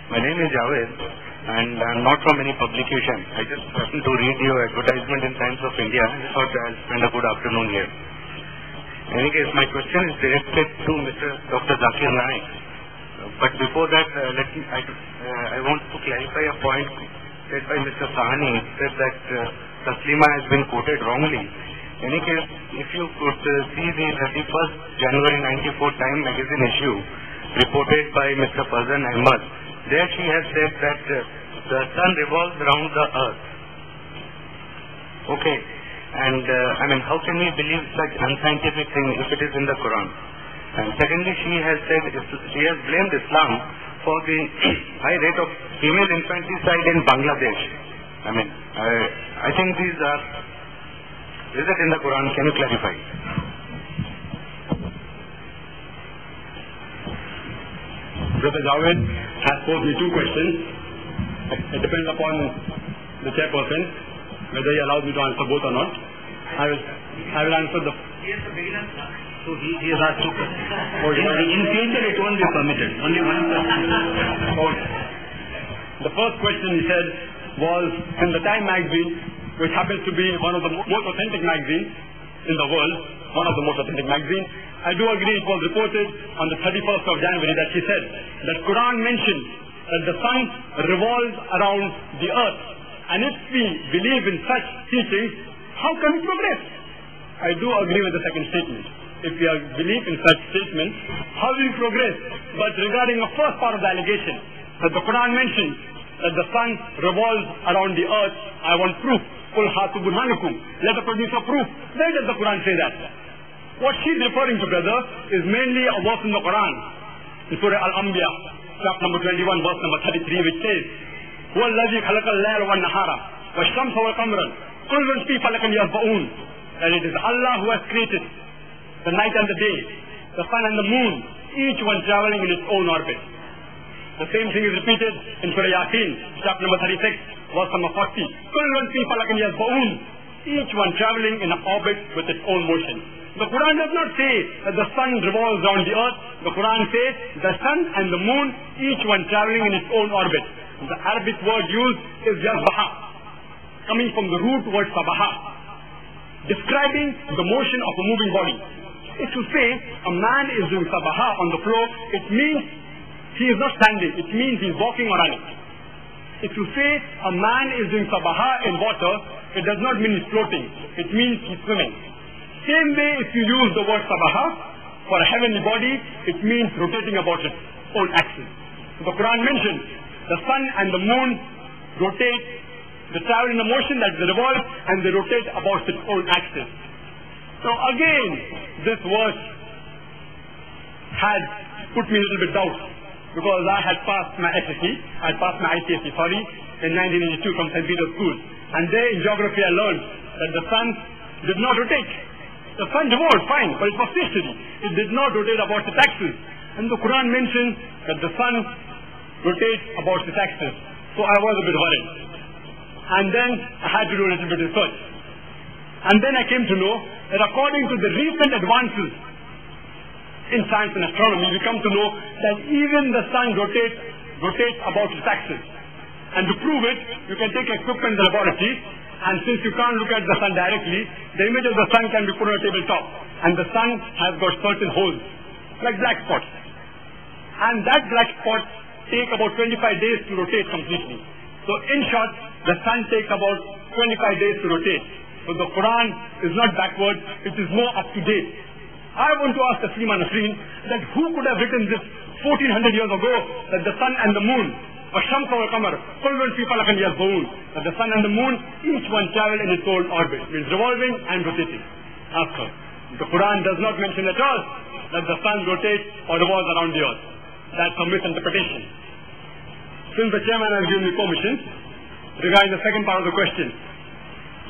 My name is Javed, and I'm not from any publication. I just happened to read your advertisement in Times of India, and I thought I'll spend a good afternoon here. In any case, my question is directed to Dr. Zakir Naik. But before that, I want to clarify a point said by Mr. Sahani. He said that Taslima has been quoted wrongly. In any case, if you could see the 31st January 94 Time magazine issue reported by Mr. Fazan Ahmad, there she has said that the sun revolves around the earth. Okay. And how can we believe such unscientific thing if it is in the Quran? And secondly, she has blamed Islam for the high rate of female infanticide in Bangladesh. I think is it in the Quran? Can you clarify? Brother Javed has posed me two questions. It depends upon the chairperson whether he allows me to answer both or not. I will answer the... He is the beginner, so he has asked two questions. Okay. In future it won't be permitted. Only one question. Okay. The first question he said was in the Time magazine, which happens to be one of the most authentic magazines in the world, one of the most authentic magazines. I do agree it was reported on the 31st of January that she said that Quran mentioned that the sun revolves around the earth. And if we believe in such teachings, how can we progress? I do agree with the second statement. If we believe in such statements, how will we progress? But regarding the first part of the allegation, that the Quran mentions that the sun revolves around the earth, I want proof. Qul hatu burhanakum. Let us produce a proof. Where does the Quran say that? What she's referring to, brother, is mainly a verse in the Quran, in Surah Al-Anbiya, chapter number 21, verse number 33, which says, هو الذي خلق الليل والنهار والشمس والقمر كل في فلك يسبحون. That it is Allah who has created the night and the day, the sun and the moon, each one traveling in its own orbit. The same thing is repeated in Surah Yasin, chapter number 36, verse number 40. كل في فلك يسبحون. Each one traveling in an orbit with its own motion. The Quran does not say that the sun revolves around the earth. The Quran says the sun and the moon, each one traveling in its own orbit. The Arabic word used is yazbaha, coming from the root word sabaha, describing the motion of a moving body. If you say a man is doing sabaha on the floor, it means he is not standing. It means he is walking or running. If you say a man is doing sabaha in water, it does not mean he is floating. It means he is swimming. Same way, if you use the word sabaha for a heavenly body, it means rotating about its own axis. The Quran mentions the sun and the moon rotate, they travel in a motion that they revolve and they rotate about its own axis. So again, this verse had put me a little bit doubt, because I had passed my SSC, I had passed my ICSE, in 1982 from St. Peter's School. And there in geography I learned that the sun did not rotate. The sun revolved, fine, but it was stationary. It did not rotate about its axis. And the Quran mentions that the sun rotates about its axis. So I was a bit worried. And then I had to do a little bit of research. And then I came to know that according to the recent advances in science and astronomy, we come to know that even the sun rotates about its axis. And to prove it, you can take equipment in the laboratory, and since you can't look at the sun directly, the image of the sun can be put on a tabletop. And the sun has got certain holes, like black spots. And that black spot take about 25 days to rotate completely. So in short, the sun takes about 25 days to rotate. So the Quran is not backward, it is more up to date. I want to ask Taslima Nasreen that who could have written this 1400 years ago, that the sun and the moon, وَالشَّمْسَ وَالْقَمَرَ كُلٌّ فِي فَلَكٍ يَسْبَحُونَ, that the sun and the moon, each one travel in its own orbit, means revolving and rotating. Ask her. The Quran does not mention at all that the sun rotates or revolves around the earth. That's a misinterpretation. Since the chairman has given me permission, regarding the second part of the question,